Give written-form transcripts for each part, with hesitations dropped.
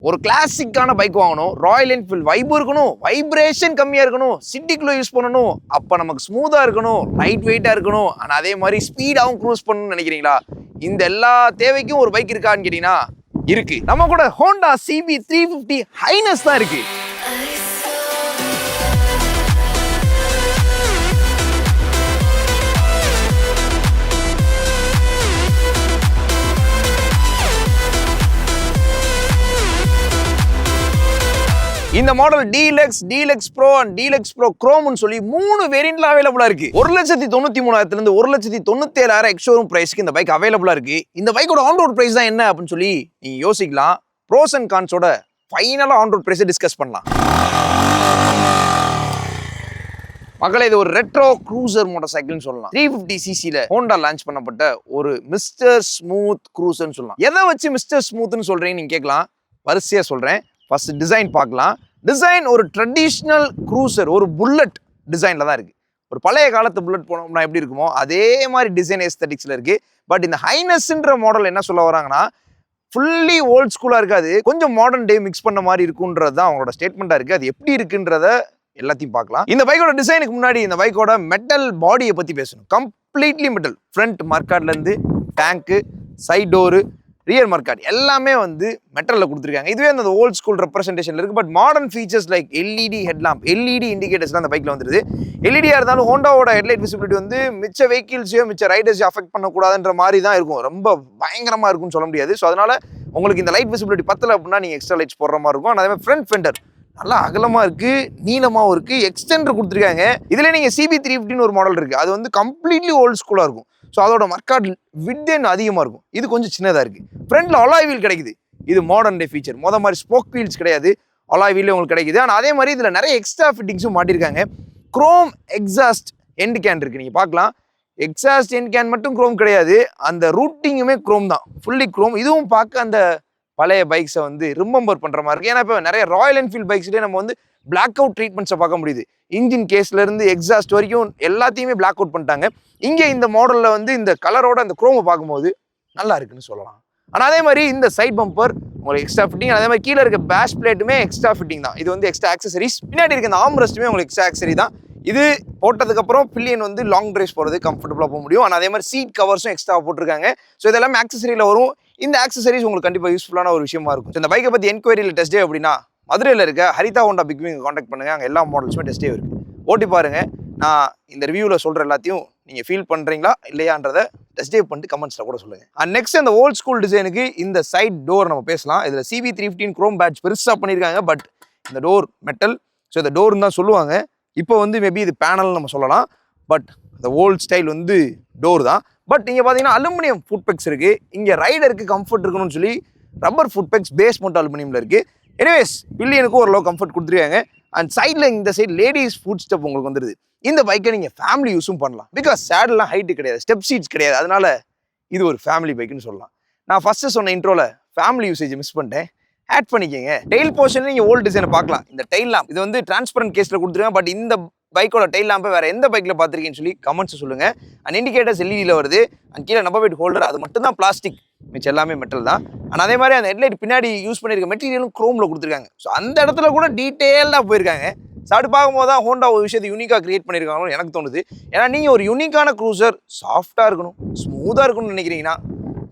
ஒரு கிளாசிக்கான பைக் வாங்கணும், Royal Enfield vibe இருக்கணும், வைப்ரேஷன் கம்மியா இருக்கணும், சிட்டிக்குள்ள யூஸ் பண்ணணும், அப்ப நமக்கு ஸ்மூத்தா இருக்கணும், லைட் வெயிட்டா இருக்கணும், ஆனா அதே மாதிரி ஸ்பீடாவும் க்ரூஸ் பண்ணணும்னு நினைக்கிறீங்களா? இந்த எல்லா தேவைக்கும் ஒரு பைக் இருக்கான்னு கேட்டீங்கன்னா இருக்கு. நம்ம கூட ஹோண்டா CB 350 ஹைனஸ் தான் இருக்கு. இந்த model deluxe, deluxe pro and deluxe pro குரோம்னு சொல்லி 3 வேரியன்ட்ல அவைலபிளா இருக்கு. 1,93,000 இருந்து 1,97,000 எக்ஸ்ஷோரூம் பிரைஸ்க்கு இந்த பைக் அவைலபிளா இருக்கு. இந்த பைக்கோட ஆன் ரோட் பிரைஸ் தான் என்ன அப்படின்னு சொல்லி நீங்க யோசிக்கலாம். ப்ரோஸ் அண்ட் கான்ஸோட ஃபைனலா ஆன் ரோட் பிரைஸை டிஸ்கஸ் பண்ணலாம். மக்களே, இது ஒரு ரெட்ரோ க்ரூசர் மோட்டார் சைக்கிள்னு சொல்லலாம். 350cc ஹோண்டா லான்ச் பண்ணப்பட்ட ஒரு மிஸ்டர் ஸ்மூத் க்ரூசர்னு சொல்லலாம். எதை வச்சு மிஸ்டர் ஸ்மூத்னு சொல்றீங்கன்னு நீங்க கேட்கலாம். வரிசையா சொல்றேன். ஃபர்ஸ்ட் டிசைன் பார்க்கலாம். டிசைன் ஒரு ட்ரெடிஷ்னல் க்ரூசர், ஒரு புல்லட் டிசைன்ல தான் இருக்கு. ஒரு பழைய காலத்து புல்லட் போனோம்னா எப்படி இருக்குமோ அதே மாதிரி டிசைன் எஸ்தெட்டிக்ஸ்ல இருக்கு. பட் இந்த ஹைனஸ்ன்ற மாடல் என்ன சொல்ல வராங்கன்னா, ஃபுல்லி ஓல்ட் ஸ்கூலா இருக்காது, கொஞ்சம் மாடர்ன் டே மிக்ஸ் பண்ண மாதிரி இருக்குன்றது தான் அவங்களோட ஸ்டேட்மெண்டா இருக்கு. அது எப்படி இருக்குன்றத எல்லாத்தையும் பார்க்கலாம். இந்த பைக்கோட டிசைனுக்கு முன்னாடி இந்த பைக்கோட மெட்டல் பாடியை பத்தி பேசணும். Completely metal. ஃப்ரண்ட் மர்காட்ல இருந்து டேங்க்கு, சைட் டோரு, ரியர் மர்காட் எல்லாமே வந்து மெட்டல்ல கொடுத்துருக்காங்க. இதுவே அந்த ஓல்ட் ஸ்கூல் ரெப்ரஸன்டேஷன்ல இருக்கு. But modern features like LED headlamp, LED இண்டிகேட்டர்ஸ்லாம் அந்த பைக்ல வந்துருது. எல்இடியா இருந்தாலும் ஹோண்டாவோட ஹெட்லைட் விசிபிலிட்டி வந்து மிச்ச வெஹிக்கிள்ஸையோ மிச்ச ரைடர்ஸையோ அஃபெக்ட் பண்ணக்கூடாதுன்ற மாதிரி தான் இருக்கும். ரொம்ப பயங்கரமா இருக்கும்னு சொல்ல முடியாது. ஸோ அதனால உங்களுக்கு இந்த லைட் விசிபிலிட்டி பத்தல அப்படின்னா நீங்க எக்ஸ்ட்ரா லைட்ஸ் போடுற மாதிரி இருக்கும். அதே மாதிரி ஃப்ரண்ட் ஃபெண்டர் நல்லா அகலமா இருக்கு, நீளமாவும் இருக்கு, எக்ஸ்டெண்டர் கொடுத்துருக்காங்க. இதுல நீங்க CB 350 ஒரு மாடல் இருக்கு. அது வந்து கம்ப்ளீட்லி ஓல்ட் ஸ்கூலா இருக்கும். ஸோ அதோட மர்காட் விட்த் அதிகமாக இருக்கும். இது கொஞ்சம் சின்னதாக இருக்குது. ஃப்ரண்ட்ல அலாய் வீல் கிடைக்குது. இது மாடர்ன் டே ஃபீச்சர். மாதிரி ஸ்போக் வீல்ஸ் கிடையாது, அலாய் வீல் உங்களுக்கு கிடைக்குது. ஆனால் அதே மாதிரி இதில் நிறைய எக்ஸ்ட்ரா ஃபிட்டிங்ஸும் மாட்டிருக்காங்க. குரோம் எக்ஸாஸ்ட் எண்ட் கேன் இருக்கு, நீங்கள் பார்க்கலாம். எக்ஸாஸ்ட் எண்ட் கேன் மட்டும் குரோம் கிடையாது, அந்த ரூட்டிங்குமே குரோம் தான், ஃபுல்லி குரோம். இதுவும் பார்க்க அந்த பழைய பைக்ஸை வந்து ரிமெம்பர் பண்ணுற மாதிரி இருக்குது. ஏன்னா இப்போ நிறைய ராயல் என்ஃபீல்ட் பைக்ஸ்லேயே நம்ம வந்து பிளாக் அவுட் ட்ரீட்மெண்ட்ஸை பார்க்க முடியுது. இன்ஜின் கேஸ்ல இருந்து எக்ஸாஸ்ட் வரைக்கும் எல்லாத்தையுமே பிளாக் அவுட் பண்ணிட்டாங்க. இங்கே இந்த மாடல்ல வந்து இந்த கலரோட அந்த குரோமை பார்க்கும்போது நல்லா இருக்குன்னு சொல்லலாம். ஆனால் அதே மாதிரி இந்த சைட் பம்பர் உங்களுக்கு எக்ஸ்ட்ரா ஃபிட்டிங், அதே மாதிரி கீழே இருக்க பேஷ் பிளேட்டுமே எக்ஸ்ட்ரா ஃபிட்டிங் தான். இது வந்து எக்ஸ்ட்ரா ஆக்சசரிஸ். பின்னாடி இருக்க இந்த ஆர்ம் ரெஸ்ட்டுமே உங்களுக்கு எக்ஸ்ட்ரா ஆக்சரி தான். இது போட்டதுக்கு அப்புறம் பில்லியன் வந்து லாங் டிரைவ்ஸ் போகிறது கம்ஃபர்டபுளாக போக முடியும். ஆனால் அதே மாதிரி சீட் கவர்ஸும் எக்ஸ்ட்ரா போட்டிருக்காங்க. ஸோ இதெல்லாமே ஆக்சசரியில் வரும். இந்த ஆக்சசரிஸ் உங்களுக்கு கண்டிப்பாக யூஸ்ஃபுல்லான ஒரு விஷயமா இருக்கும். இந்த பைக்கை பற்றி என்கொயரியில் டெஸ்ட் டே அப்படின்னா மதுரையில் இருக்க Haritha Honda big wing contact பண்ணுங்க. அங்கே எல்லா மாடல்ஸுமே டெஸ்ட் டே இருக்கு. ஓட்டி பாருங்க. நான் இந்த ரிவ்யூவில் சொல்கிற எல்லாத்தையும் நீங்கள் ஃபீல் பண்ணுறீங்களா இல்லையான்றதை டெஸ்ட் டே பண்ணிட்டு கமெண்ட்ஸில் கூட சொல்லுங்கள். அண்ட் நெக்ஸ்ட் அந்த ஓல்ட் ஸ்கூல் டிசைனுக்கு இந்த சைட் டோர் நம்ம பேசலாம். இதில் CB 315 குரோம் பேட்ச் பெருசாக பண்ணியிருக்காங்க. பட் இந்த டோர் மெட்டல். ஸோ இந்த டோர்னு தான் சொல்லுவாங்க. இப்போ வந்து மேபி இது பேனல் நம்ம சொல்லலாம். பட் இந்த ஓல்ட் ஸ்டைல் வந்து டோர் தான். பட் நீங்கள் பார்த்தீங்கன்னா அலுமினியம் ஃபுட் பெக்ஸ் இருக்குது. இங்கே ரைடருக்கு கம்ஃபர்ட் இருக்கணும்னு சொல்லி ரப்பர் ஃபுட் பெக்ஸ், பேஸ் மட்டும் அலுமினியமில் இருக்குது. எனிவேஸ் பில்லியனுக்கும் ஒரு லோ கம்ஃபர்ட் கொடுத்துருக்காங்க. அண்ட் சைடில் இந்த சைடு லேடிஸ் ஃபுட் ஸ்டெப் உங்களுக்கு வந்துடுது. இந்த பைக்கை நீங்கள் ஃபேமிலி யூஸும் பண்ணலாம். பிகாஸ் சேடெல்லாம் ஹைட்டு கிடையாது, ஸ்டெப் சீட்ஸ் கிடையாது. அதனால இது ஒரு ஃபேமிலி பைக்குன்னு சொல்லலாம். நான் ஃபர்ஸ்ட் சொன்ன இன்ட்ரோல ஃபேமிலி யூசேஜ் மிஸ் பண்ணிட்டேன், ஆட் பண்ணிக்கங்க. டெயில் போர்ஷன் நீங்கள் ஓல்டு டிசைனை பார்க்கலாம். இந்த டெயில் லேம்ப் இது வந்து டிரான்ஸ்பரண்ட் கேஸில் கொடுத்துருவேன். பட் இந்த பைக்கோட டெயில் லேம்பை வேற எந்த பைக்கில் பார்த்துருக்கீங்கன்னு சொல்லி கமெண்ட்ஸ் சொல்லுங்க. அண்ட் இண்டிகேட்டர்ஸ் LED வருது. அண்ட் கீழே நம்பர் வெயிட் ஹோல்டர், அது மட்டும் தான் பிளாஸ்டிக், மிச்சம் எல்லாமே மெட்டல் தான். ஆனால் அதே மாதிரி அந்த ஹெட்லைட் பின்னாடி யூஸ் பண்ணியிருக்க மெட்டீரியலும் குரோமில் கொடுத்துருக்காங்க. ஸோ அந்த இடத்துல கூட டீட்டெயில்டாக போயிருக்காங்க. ஸோ அப்படி பார்க்கும்போது தான் ஹோண்டா ஒரு விஷயத்தை யூனிக்காக கிரியேட் பண்ணியிருக்காங்கன்னு எனக்கு தோணுது. ஏன்னா நீங்கள் ஒரு யூனிக்கான க்ரூசர் சாஃப்டாக இருக்கணும், ஸ்மூத்தாக இருக்கணும்னு நினைக்கிறீங்கன்னா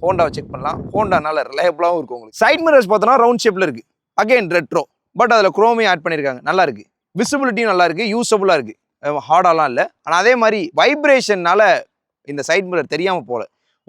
ஹோண்டாவை செக் பண்ணலாம். ஹோண்டானால ரிலையபிளாகவும் இருக்கும். உங்களுக்கு சைட் மிரர்ஸ் பார்த்தோன்னா ரவுண்ட் ஷேப்பில் இருக்குது. அகைன் ரெட்ரோ, பட் அதில் குரோமையும் ஆட் பண்ணியிருக்காங்க. நல்லா இருக்குது, விசிபிலிட்டியும் நல்லா இருக்குது, யூஸபுளாக இருக்குது, ஹார்டாலாம் இல்லை. ஆனால் அதே மாதிரி வைப்ரேஷன்னால இந்த சைட் மிரர் தெரியாமல் போகல.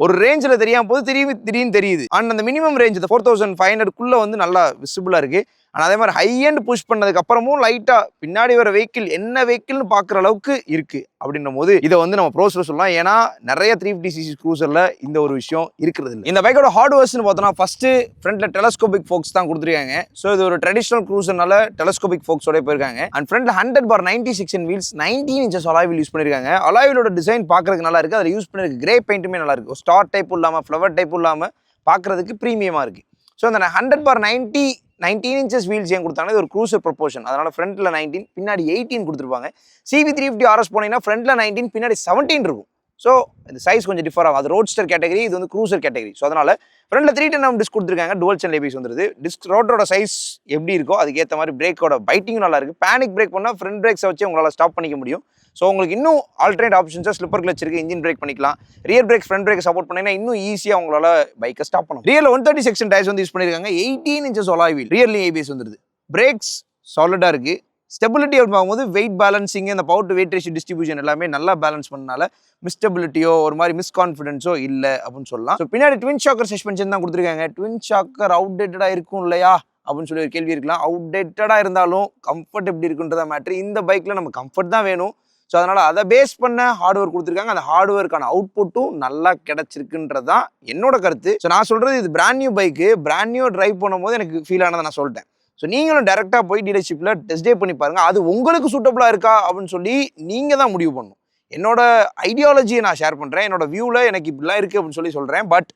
ஒரு ரேஞ்சில் தெரியாமல் போது திடீர்னு தெரியுது. அண்ட் அந்த மினிமம் ரேஞ்ச் இந்த 4500 வந்து நல்லா விசிபிளாக இருக்குது. ஆனால் அதே மாதிரி ஹை எண்ட் புஷ் பண்ணதுக்கு அப்புறமும் லைட்டாக பின்னாடி வர வெஹிக்கிள் என்ன வெஹிக்கிள்னு பார்க்குற அளவுக்கு இருக்குது. அப்படின்னும் போது இதை வந்து நம்ம ப்ரோஸில் சொல்லலாம். ஏன்னா நிறைய 350cc க்ரூசரில் இந்த ஒரு விஷயம் இருக்கிறது இல்லை. இந்த பைக்கோட ஹார்ட்வேர்ஸ்னு பார்த்தோன்னா ஃபர்ஸ்ட் ஃப்ரண்ட்ல டெலஸ்கோபிக் ஃபோக்ஸ் தான் கொடுத்துருக்காங்க. ஸோ இது ஒரு ட்ரெடிஷனல் க்ரூசர்னால டெலஸ்கோபிக் ஃபோக்ஸோட போயிருக்காங்க. அண்ட் ஃப்ரண்ட்ல 100/90 section wheels, 19 inches alloy wheel use பண்ணியிருக்காங்க. அலாய் வீலோட டிசைன் பார்க்கறதுக்கு நல்லா இருக்குது. அதில் யூஸ் பண்ணிருக்க கிரே பெயிண்ட்டுமே நல்லா இருக்குது. ஸ்டார் டைப் இல்லாமல் ஃப்ளவர் டைப் இல்லாமல் பார்க்கறதுக்கு ப்ரீமியமாக இருக்குது. ஸோ அந்த 100/90 19 இன்ச்சஸ் வீல்ஸ் ஏன் கொடுத்தாங்கன்னா இது ஒரு க்ரூசர் ப்ரொபோர்ஷன். அதனால ஃப்ரண்ட்ல 19 பின்னாடி 18 கொடுத்துருப்பாங்க. CB 350 RS போனீங்கன்னா ஃப்ரண்ட்ல 19 பின்னாடி 17 இருக்கும். ஸோ இந்த சைஸ் கொஞ்சம் டிஃபர் ஆகும். அது ரோட்ஸ்டர் கேட்டகரி, இது வந்து க்ரூசர் கேட்டகரி. ஸோ அதனால் ஃப்ரண்ட்டில் 310mm டிஸ்க் கொடுத்துருக்காங்க. டுவல் சேனல் ஏபிஎஸ் வந்துருது. டிஸ்க் ரோட்டோட சைஸ் எப்படி இருக்கோ அதுக்கேற்ற மாதிரி பிரேக்கோட பைட்டிங்கும் நல்லா இருக்குது. பேனிக் பிரேக் பண்ணால் ஃப்ரண்ட் பிரேக்ஸை வச்சு உங்களால் ஸ்டாப் பண்ணிக்க முடியும். ஸோ உங்களுக்கு இன்னும் ஆல்டர்னேட் ஆப்ஷன்ஸாக ஸ்லிப்பர் கிளச் இருக்குது, இன்ஜின் பிரேக் பண்ணிக்கலாம். Rear brake front brake support பண்ணிங்கன்னா இன்னும் ஈஸியாக உங்களால் பைக்கை ஸ்டாப் பண்ணணும். ரியல் 130 செக்ஷன் டயர்ஸ் வந்து யூஸ் பண்ணியிருக்காங்க. 18 inches alloy wheel, really ABS வந்துருது. பிரேக்ஸ் சாலிடாக இருக்குது. ஸ்டெபிலிட்டி அப்படின்னு பார்க்கும்போது வெயிட் பேலன்சிங், அந்த power to wait ratio distribution எல்லாமே நல்லா பேலன்ஸ் பண்ணனால மிஸ்டபிலிட்டியோ ஒரு மாதிரி மிஸ்கான்ஃபிடன்ஸோ இல்லை அப்படின்னு சொல்லலாம். ஸோ பின்னாடி ட்வின் ஷாக்கர் சஸ்பென்ஷன் தான் கொடுத்துருக்காங்க. ட்வின் ஷாக்கர் அவுடேட்டடாக இருக்கும் இல்லையா அப்படின்னு சொல்லி ஒரு கேள்வி இருக்கலாம். அவுடேட்டடாக இருந்தாலும் கம்ஃபர்ட் எப்படி இருக்குன்றதா மேட்ரு. இந்த பைக்கில் நம்ம கம்ஃபர்ட் தான் வேணும். ஸோ அதனால் அதை பேஸ் பண்ண ஹார்ட்வேர் கொடுத்துருக்காங்க. அந்த ஹார்ட்வேருக்கான அவுட்புட்டும் நல்லா கிடச்சிருக்குன்றது தான் என்னோட கருத்து. ஸோ நான் சொல்கிறது இது brand new bike, brand new drive பண்ணும்போது எனக்கு ஃபீல் ஆனதை நான் சொல்லிட்டேன். ஸோ நீங்களும் டேரெக்டாக போய் டீலர்ஷிப்பில் டெஸ்ட் ட்ரைவ் பண்ணி பாருங்கள். அது உங்களுக்கு சூட்டபுளாக இருக்கா அப்படின்னு சொல்லி நீங்கள் தான் முடிவு பண்ணணும். என்னோட ஐடியாலஜியை நான் ஷேர் பண்ணுறேன். என்னோட வியூவில் எனக்கு இப்படிலாம் இருக்குது அப்படின்னு சொல்லி சொல்கிறேன். பட்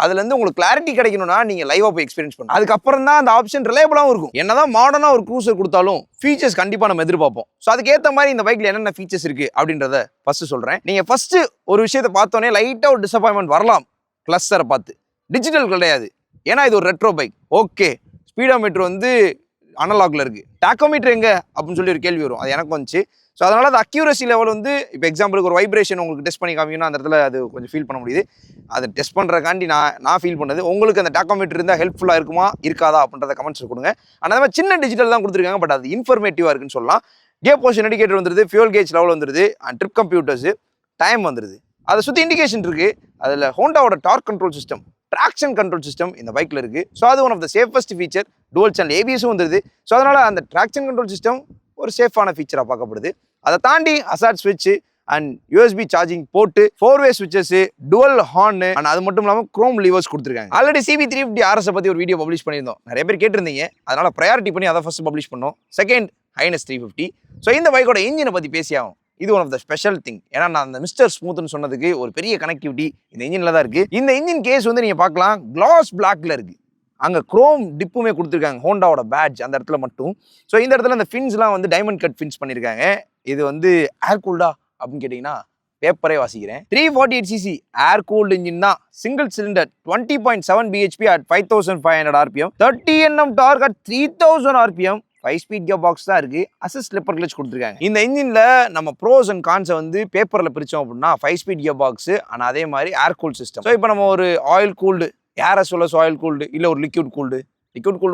அதுலேருந்து உங்களுக்கு கிளாரிட்டி கிடைக்கணும்னா நீங்கள் லைவாக போய் எக்ஸ்பீரியன்ஸ் பண்ணணும். அதுக்கப்புறம் தான் அந்த ஆப்ஷன் ரிலேபிளாகவும் இருக்கும். என்னதான் மாடர்னாக ஒரு க்ரூசர் கொடுத்தாலும் ஃபீச்சர்ஸ் கண்டிப்பாக நம்ம எதிர்பார்ப்போம். ஸோ அதுக்கேற்ற மாதிரி இந்த பைக்கில் என்னென்ன ஃபீச்சர்ஸ் இருக்குது அப்படின்றத ஃபஸ்ட்டு சொல்கிறேன். நீங்கள் ஃபஸ்ட்டு ஒரு விஷயத்தை பார்த்தோன்னே லைட்டாக ஒரு டிசப்பாயின்மெண்ட் வரலாம். கிளஸ்டரை பார்த்து டிஜிட்டல் கிடையாது, ஏன்னா இது ஒரு ரெட்ரோ பைக். ஓகே, ஸ்பீடோமீட்டர் வந்து அனலாக்ல இருக்குது. டாக்கோமீட்டர் எங்கே அப்படின்னு சொல்லி ஒரு கேள்வி வரும். அது எனக்கு வந்துச்சு. ஸோ அதனால் அது அக்யூரசி லெவல் வந்து இப்போ எக்ஸாம்பிளுக்கு ஒரு வைப்ரேஷன் உங்களுக்கு டெஸ்ட் பண்ணி காமிக்கணும், அந்த இடத்துல அது கொஞ்சம் ஃபீல் பண்ண முடியுது. அதை டெஸ்ட் பண்ணுறக்காண்டி நான் ஃபீல் பண்ணது. உங்களுக்கு அந்த டாக்கோமீட்டர் இருந்தால் ஹெல்ப்ஃபுல்லாக இருக்குமா இருக்காதா அப்படின்றத கமெண்ட்ஸ் கொடுங்க. ஆனால் அந்த மாதிரி சின்ன டிஜிட்டல் தான் கொடுத்துருக்காங்க, பட் அது இன்ஃபர்மேட்டிவாக இருக்குன்னு சொல்லலாம். கியர் பொசிஷன் இண்டிகேட்டர் வந்துருது, ஃபியூல் கேஜ் லெவல் வந்துருது, அண்ட் ட்ரிப் கம்ப்யூட்டர்ஸு, டைம் வந்துருது. அதை சுற்றி இண்டிகேஷன் இருக்குது. அதில் ஹோண்டாவோட torque control system, traction control system இந்த பைக்கில் இருக்குது. ஸோ அது one of the safest feature. Dual channel ஏபிஎஸும் வந்துருது. ஸோ அதனால் அந்த ட்ராக்ஷன் கண்ட்ரோல் சிஸ்டம் ஒரு சேஃபான ஃபீச்சராக பார்க்கப்படுது. அதை தாண்டி அசாட் ஸ்விட்ச் அண்ட் யூஎஸ்பி சார்ஜிங் போட்டு 4-way ஸ்விட்சஸ், டுவல் ஹார்ன், அண்ட் அது மட்டும் இல்லாமல் குரோம் லீவர்ஸ் கொடுத்துருக்காங்க. ஆல்ரெடி CB350 RS பற்றி ஒரு வீடியோ பப்ளிஷ் பண்ணியிருந்தோம். நிறைய பேர் கேட்டிருந்தீங்க, அதனால் ப்ரையாரிட்டி பண்ணி அதை ஃபஸ்ட்டு பப்ளிஷ் பண்ணோம். Second highness 350. ஸோ இந்த பைக்கோட இன்ஜினை பற்றி பேசி ஆகும். இது one of the special thing. ஏன்னா நான் அந்த மிஸ்டர் ஸ்மூத்னு சொன்னதுக்கு ஒரு பெரிய கனெக்டிவிட்டி இந்த இன்ஜினில் தான் இருக்குது. இந்த இன்ஜின் கேஸ் வந்து நீங்கள் பார்க்கலாம், கிளாஸ் பிளாக்ல இருக்குது. அங்கே குரோம் டிப்புமே கொடுத்துருக்காங்க, ஹோண்டாவோட பேட்ச் அந்த இடத்துல மட்டும். ஸோ இந்த இடத்துல அந்த ஃபின்ஸ்லாம் வந்து டைமண்ட் கட் ஃபின்ஸ் பண்ணியிருக்காங்க. இது வந்து ஏர் கூல்டா அப்படின்னு கேட்டிங்கன்னா பேப்பரே வாசிக்கிறேன். 348cc ஏர் கூல்டு இன்ஜின் தான். Single cylinder 20.7 bhp at 5500 rpm, 30 Nm torque at 3000 rpm, 5-speed gear box தான் இருக்குது. அசிஸ்ட் ஸ்லிப்பர் கிளச் கொடுத்துருக்காங்க. இந்த இன்ஜினில் நம்ம ப்ரோஸ் அண்ட் கான்ஸை வந்து பேப்பரில் பிரித்தோம் அப்படின்னா 5-speed கியர் பாக்ஸு, ஆனால் அதே மாதிரி ஏர் கூல் சிஸ்டம். ஸோ இப்போ நம்ம ஒரு ஆயில் கூல்டு, ஏரஸ்வலஸ் ஆயில் கூல்டு, இல்லை ஒரு லிக்விட் கூல்டு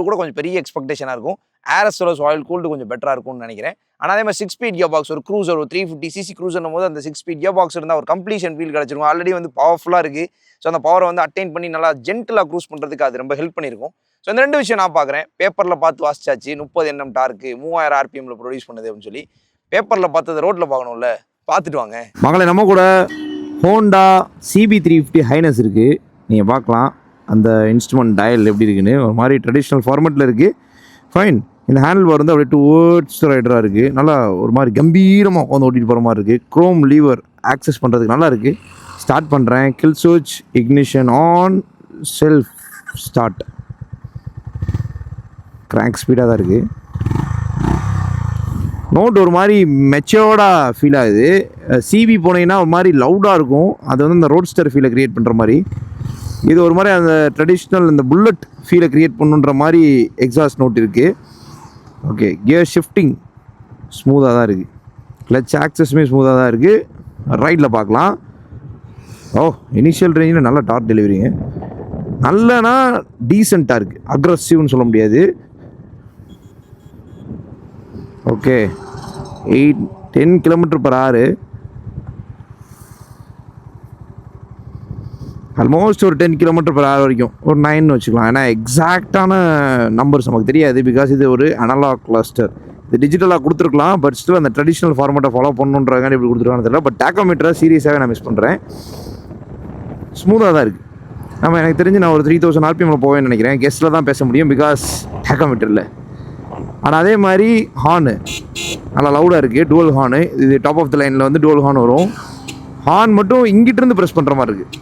கூட கொஞ்சம் பெரிய எக்ஸ்பெக்டேஷனாக இருக்கும். ஏரஸ்வலஸ் ஆயில் கூல்டு கொஞ்சம் பெட்டராக இருக்கும்னு நினைக்கிறேன். ஆனால் அதே மாதிரி 6-speed கியர் பாக்ஸ், ஒரு க்ரூசர், ஒரு 350cc க்ரூசர்னும் போது அந்த 6-speed கியர் பாக்ஸ் இருந்தால் ஒரு கம்ப்ளீஷன் ஃபீல் கிடச்சிருக்கும். ஆல்ரெடி வந்து பவர்ஃபுல்லாக இருக்குது. ஸோ அந்த பவரை வந்து அட்டைன் பண்ணி நல்லா ஜென்டலாக க்ரூஸ் பண்ணுறதுக்கு அது ரொம்ப ஹெல்ப் பண்ணியிருக்கும். ஸோ இந்த ரெண்டு விஷயம் நான் பார்க்குறேன். பேப்பரில் பார்த்து வாசிச்சாச்சு 30 Nm டார்க்கு 3000 rpmல ப்ரொடியூஸ் பண்ணுது அப்படின்னு சொல்லி. பேப்பரில் பார்த்தது ரோட்டில் பார்க்கணும்ல, பார்த்துட்டு வாங்க மகளே. நம்ம கூட ஹோண்டா CB350 ஹைனஸ் இருக்குது, நீங்கள் பார்க்கலாம். அந்த இன்ஸ்ட்ருமெண்ட் டயல் எப்படி இருக்குன்னு ஒரு மாதிரி ட்ரெடிஷ்னல் ஃபார்மெட்டில் இருக்குது. ஃபைன். இந்த ஹேண்டில் பார் வந்து அப்படியே டுவர்ட்ஸ் ரைடராக இருக்குது. நல்லா ஒரு மாதிரி கம்பீரமாக உட்காந்து ஓட்டிகிட்டு போகிற மாதிரி இருக்குது. க்ரோம் லீவர் ஆக்சஸ் பண்ணுறதுக்கு நல்லா இருக்குது. ஸ்டார்ட் பண்ணுறேன். கில் ஸ்விட்ச், ignition on, self start. Crank ஸ்பீடாக தான் இருக்குது. நோட் ஒரு மாதிரி மெச்சோர்டாக ஃபீல் ஆகுது. சிபி போனீங்கன்னா ஒரு மாதிரி லவுடாக இருக்கும். அது வந்து இந்த ரோட்ஸ்டர் ஃபீலை க்ரியேட் பண்ணுற மாதிரி. இது ஒரு மாதிரி அந்த ட்ரெடிஷ்னல் இந்த புல்லட் ஃபீலை க்ரியேட் பண்ணுன்ற மாதிரி எக்ஸாஸ்ட் நோட் இருக்குது. ஓகே, கியர் ஷிஃப்டிங் ஸ்மூத்தாக தான் இருக்குது. கிளச் ஆக்சஸுமே ஸ்மூத்தாக தான் இருக்குது. ரைட்டில் பார்க்கலாம். இனிஷியல் ரேஞ்சில் நல்ல டார்க் டெலிவரிங்க. நல்லனா டீசெண்டாக இருக்குது, அக்ரெசிவ்னு சொல்ல முடியாது. Okay, 10 km/h. ஆல்மோஸ்ட் ஒரு 10 km/h வரைக்கும், ஒரு 9 வச்சுக்கலாம். ஏன்னா எக்ஸாக்டான நம்பர்ஸ் நமக்கு தெரியாது, பிகாஸ் இது ஒரு அனலாக் கிளஸ்டர். இது டிஜிட்டலாக கொடுத்துருக்கலாம், பட் ஸ்டில் அந்த ட்ரெடிஷ்னல் ஃபார்மேட்டை ஃபாலோ பண்ணுன்றக்காண்டி இப்படி கொடுத்துருக்கான்னு தெரியல. பட் டாக்கோமீட்டரை சீரியஸாகவே நான் மிஸ் பண்ணுறேன். ஸ்மூத்தாக தான் இருக்குது. எனக்கு தெரிஞ்சு நான் ஒரு 3000 rpmல போவேன்னு நினைக்கிறேன். கெஸ்ட்டில் தான் பேச முடியும், பிகாஸ் டாக்கோமீட்டரில். ஆனால் அதே மாதிரி ஹார்னு நல்லா லவுடாக இருக்குது. Dual horn. இது டாப் ஆஃப் த லைனில் வந்து டுவல் ஹார்ன் வரும். ஹார்ன் மட்டும் இங்கிட்டிருந்து ப்ரெஸ் பண்ணுற மாதிரி இருக்குது.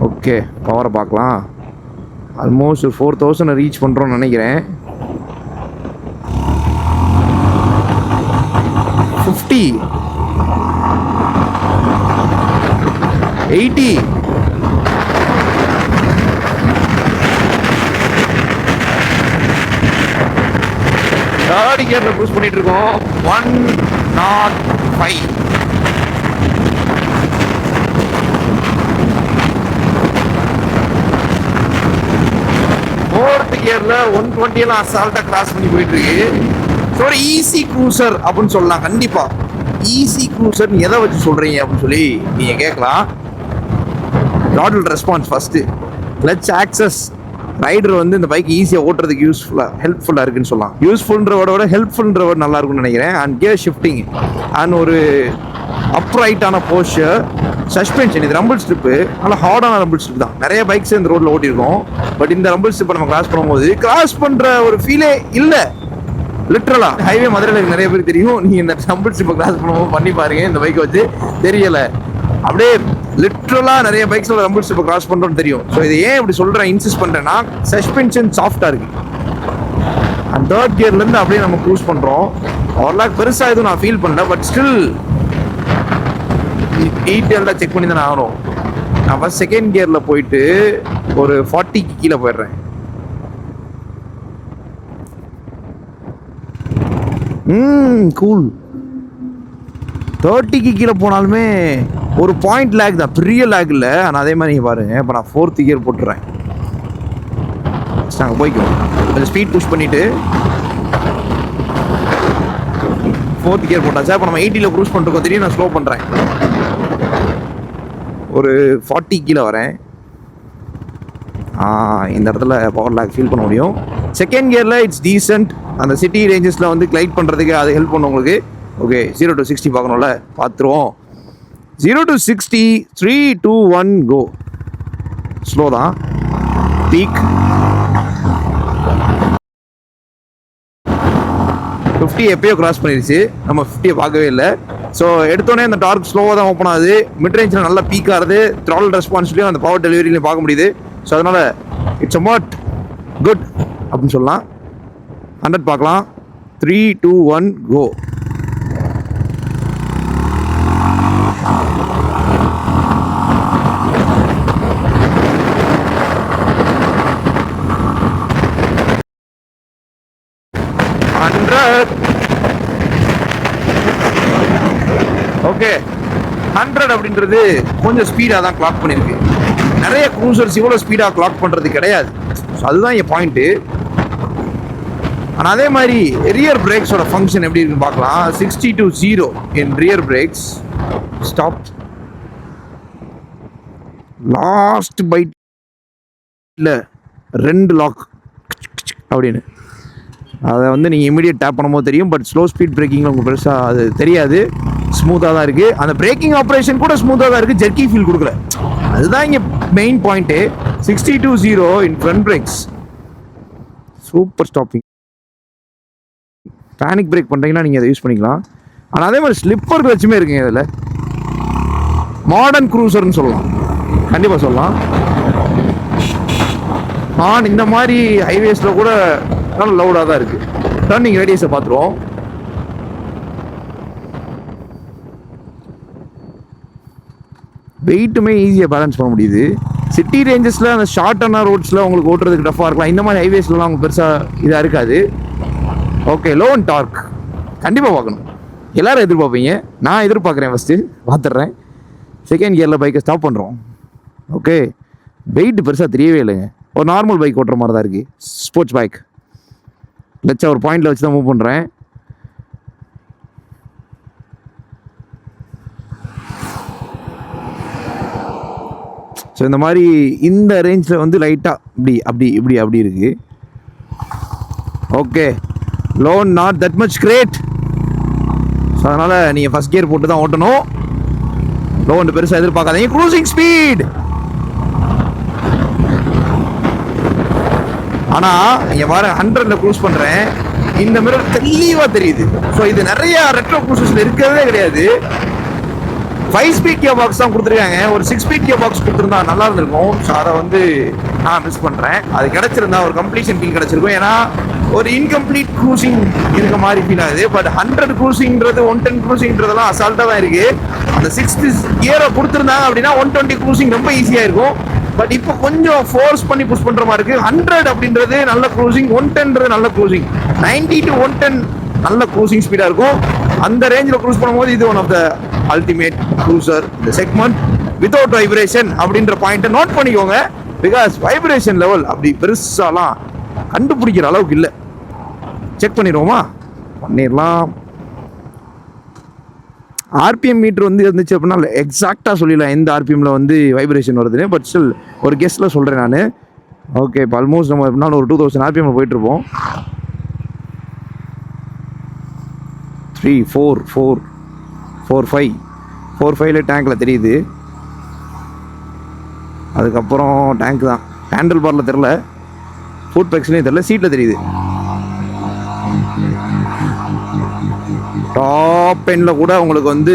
ஓகே, பவரை பார்க்கலாம். ஆல்மோஸ்ட் 4000 ரீச் பண்ணுறோன்னு நினைக்கிறேன். 50. 80. தேர்ட் கியர்ல க்ரூஸ் பண்ணிட்டு இருக்கோம். 105. ஃபோர்த் கியர்ல 120 எல்லாம் அசால்ட்டா கிராஸ் பண்ணி போயிட்டு இருக்கு. ஸோ ஒரு ஈஸி க்ரூசர் அப்படின்னு சொல்லலாம். கண்டிப்பா ஈஸி க்ரூசர் எதை வச்சு சொல்றீங்க அப்படின்னு சொல்லி நீங்க கேட்கலாம். Throttle response first, clutch access, rider வந்து இந்த பைக் ஈஸியாக ஓட்டுறதுக்கு ஹெல்ப்ஃபுல்லாக இருக்குன்னு சொல்லலாம். யூஸ்ஃபுல்ன்றவோட விட ஹெல்ப்ஃபுல்ன்றவோட நல்லா இருக்கும்னு நினைக்கிறேன். அண்ட் கியர் ஷிஃப்டிங் அண்ட் ஒரு அப்ரைட்டான போஸ்டர், சஸ்பென்ஷன். இது ரம்பிள் ஸ்ட்ரிப்பு, நல்லா ஹார்டான ரம்பிள் ஸ்ட்ரிப் தான். நிறைய பைக்ஸ் இந்த ரோட்டில் ஓட்டியிருக்கோம். பட் இந்த ரம்பிள் ஸ்ட்ரிப்பை நம்ம கிராஸ் பண்ணும்போது கிராஸ் பண்ணுற ஒரு ஃபீலே இல்லை. லிட்ரலா ஹைவே மதுரையில் நிறைய பேருக்கு தெரியும். நீங்கள் இந்த ரம்பிள் ஸ்ட்ரிப்பை கிராஸ் பண்ணும்போது பண்ணி பாருங்க, இந்த பைக்கை வச்சு தெரியலை. அப்படியே லிட்ரலாக நிறைய பைக்ஸில் ரம்பிள் ஸ்ட்ரிப்பை கிராஸ் பண்ணுறோன்னு தெரியும். ஸோ இதை ஏன் இப்படி சொல்கிறேன், இன்சிஸ்ட் பண்ணுறேன்னா சஸ்பென்ஷன் சாஃப்டாக இருக்குது. அண்ட் தேர்ட் கியர்லேருந்து அப்படியே நம்ம க்ரூஸ் பண்ணுறோம். ஓவர்லாக் பெருசாக எதுவும் நான் ஃபீல் பண்ணல. பட் ஸ்டில் டீட்டெயில்டாக செக் பண்ணி தான் ஆகணும். நான் ஃபஸ்ட் செகண்ட் கியரில் போயிட்டு ஒரு 40க்கு கீழே போயிடுறேன். கூல். 30க்கு கீழே போனாலுமே ஒரு பாயிண்ட் லேக் தான், பெரிய லேக் இல்லை. ஆனால் அதே மாதிரி நீங்கள் பாருங்கள், இப்போ நான் 4th கியர் போட்டுறேன். நாங்கள் போய்க்குவோம். கொஞ்சம் ஸ்பீட் புஷ் பண்ணிவிட்டு 4th கியர் போட்டாச்சா. இப்போ நம்ம 80ல் க்ரூஸ் பண்ணிருக்கோம். தெரியும், நான் ஸ்லோ பண்ணுறேன். ஒரு 40 கீழே வரேன். இந்த இடத்துல பவர் லேக் ஃபீல் பண்ண முடியும். செகண்ட் கியரில் இட்ஸ் டீசென்ட். அந்த சிட்டி ரேஞ்சஸில் வந்து கிளைட் பண்ணுறதுக்கு அது ஹெல்ப் பண்ணும் உங்களுக்கு. ஓகே, 0 to 60 பார்க்கணும்ல, பார்த்துருவோம். 0 to 60, 3, 2, 1 கோ. ஸ்லோ தான். பீக் 50 எப்பயோ கிராஸ் பண்ணிருச்சு. நம்ம 50 பார்க்கவே இல்லை. ஸோ எடுத்தோடனே அந்த டார்க் ஸ்லோவாக தான் ஓப்பன் ஆகுது. மிட் ரேஞ்சில் நல்லா பீக் ஆகுது. த்ராட்டில் ரெஸ்பான்ஸ்லையும் அந்த பவர் டெலிவரிலையும் பார்க்க முடியுது. ஸோ அதனால் இட்ஸ் அமௌட் குட் அப்படின்னு சொல்லலாம். 100 பார்க்கலாம். 3, 2, 1 கோ. ஓகே, 100 அப்படின்றது கொஞ்சம் ஸ்பீடாக தான் கிளாக் பண்ணியிருக்கு. நிறைய க்ரூசர்ஸ் இவ்வளோ ஸ்பீடாக கிளாக் பண்ணுறது கிடையாது. ஸோ அதுதான் என் பாயிண்ட்டு. ஆனால் அதே மாதிரி ரியர் பிரேக்ஸோட ஃபங்க்ஷன் எப்படி இருக்குன்னு பார்க்கலாம். 60 to 0 in rear brakes. Stop. Last பைட்டில் 2 லாக் அப்படின்னு அதை வந்து நீங்கள் இமீடியட் டேப் பண்ணும்போது தெரியும். பட் ஸ்லோ ஸ்பீட் பிரேக்கிங்கில் உங்களுக்கு பெருசாக அது தெரியாது. ஸ்மூத்தாக தான் இருக்குது. அந்த பிரேக்கிங் ஆப்ரேஷன் கூட ஸ்மூத்தாக தான் இருக்குது. ஜெர்க்கி ஃபீல் கொடுக்கல. அதுதான் இங்கே main point. 60 to 0 in front breaks. Super stopping. Panic break பண்ணுறீங்கன்னா நீங்கள் அதை யூஸ் பண்ணிக்கலாம். ஆனால் அதே மாதிரி ஸ்லிப்பர் வச்சுமே இருக்குங்க இதில். மாடர்ன் க்ரூசர்னு சொல்லலாம், கண்டிப்பாக சொல்லலாம். இந்த மாதிரி ஹைவேஸில் கூட நல்ல லவுடாக தான் இருக்குது. டர்னிங் ரேடியஸை பார்த்துருவோம். வெயிட்டுமே ஈஸியாக பேலன்ஸ் பண்ண முடியுது. சிட்டி ரேஞ்சஸில் அந்த ஷார்ட்டான ரோட்ஸில் உங்களுக்கு ஓட்டுறதுக்கு டஃப்பாக இருக்கலாம். இந்த மாதிரி ஹைவேஸ்லாம் உங்களுக்கு பெருசாக இதாக இருக்காது. ஓகே, லோ அண்ட் டார்க் கண்டிப்பாக பார்க்கணும். எல்லோரும் எதிர்பார்ப்பீங்க. நான் எதிர்பார்க்குறேன். ஃபஸ்ட்டு பார்த்துட்றேன். செகண்ட் கியரில் பைக்கை ஸ்டாப் பண்ணுறோம். ஓகே, வெயிட் பெருசாக தெரியவே இல்லைங்க. ஒரு நார்மல் பைக் ஓட்டுற மாதிரி தான் இருக்குது. Sports bike. லட்சம் ஒரு பாயிண்டில் வச்சு தான் மூவ் பண்ணுறேன். ஸோ இந்த மாதிரி இந்த ரேஞ்சில் வந்து லைட்டாக இப்படி இருக்குது. Okay, low not that much great. So அதனால் நீங்கள் ஃபஸ்ட் கியர் போட்டு தான் ஓட்டணும். லோ ஒன்று பெருசாக எதிர்பார்க்காதீங்க. Cruising speed. ஆனால் இங்கே வர 100ல் க்ரூஸ் பண்ணுறேன். இந்த மிரர் தெளிவாக தெரியுது. ஸோ இது நிறைய ரெட்ரோ க்ரூசஸில் இருக்கிறதே கிடையாது. 5 ஸ்பீட் கியர் பாக்ஸ் தான் கொடுத்துருக்காங்க. ஒரு 6 ஸ்பீட் கியர் பாக்ஸ் கொடுத்துருந்தா நல்லா இருந்திருக்கும். ஸோ அதை வந்து நான் மிஸ் பண்ணுறேன். அது கிடச்சிருந்தா ஒரு கம்ப்ளீஷன் ஃபீல் கிடச்சிருக்கும். ஏன்னா ஒரு இன்கம்ப்ளீட் க்ரூசிங் இருக்க மாதிரி ஃபீல் ஆகுது. பட் 100 க்ரூசிங்கிறது 110 க்ரூசிங்கிறதெல்லாம் அசால்ட்டாக தான் இருக்குது. அந்த 6th கியரை கொடுத்துருந்தாங்க அப்படின்னா 120 க்ரூசிங் ரொம்ப ஈஸியாக இருக்கும். பட் இப்போ கொஞ்சம் ஃபோர்ஸ் பண்ணி புஷ் பண்ணுற மாதிரி இருக்குது. 100 அப்படின்றது நல்ல க்ரூசிங், 110ன்றது நல்ல க்ரூசிங், 90 to 110 நல்ல க்ரூசிங் ஸ்பீடாக இருக்கும். அந்த ரேஞ்சில் க்ரூஸ் பண்ணும்போது இது one of the ultimate cruiser இந்த செக்மெண்ட் வித்தவுட் வைப்ரேஷன் அப்படின்ற பாயிண்ட்டை நோட் பண்ணிக்கோங்க. பிகாஸ் வைப்ரேஷன் லெவல் அப்படி பெருசாலாம் கண்டுபிடிக்கிற அளவுக்கு இல்லை. செக் பண்ணிடுவோமா? பண்ணிடலாம். ஆர்பிஎம் மீட்டர் வந்து இருந்துச்சு அப்படின்னா எக்ஸாக்டாக சொல்லிடலாம் எந்த ஆர்பிஎம்மில் வந்து வைப்ரேஷன் வருதுன்னு. பட் ஸ்டில் ஒரு கெஸ்ட்டில் சொல்கிறேன் நான். ஓகே, இப்போ ஆல்மோஸ்ட் நம்ம எப்படினாலும் ஒரு 2000 ஆர்பிஎம்மில் போயிட்டுருப்போம். 3 4 4 4 5 4 5ல டேங்கில் தெரியுது. அதுக்கப்புறம் டேங்க் தான், ஹேண்டில் பாரில் தெரில, ஃபுட் பேக்ஸ்லேயும் தெரில, சீட்டில் தெரியுது. டாப் எண்டில் கூட உங்களுக்கு வந்து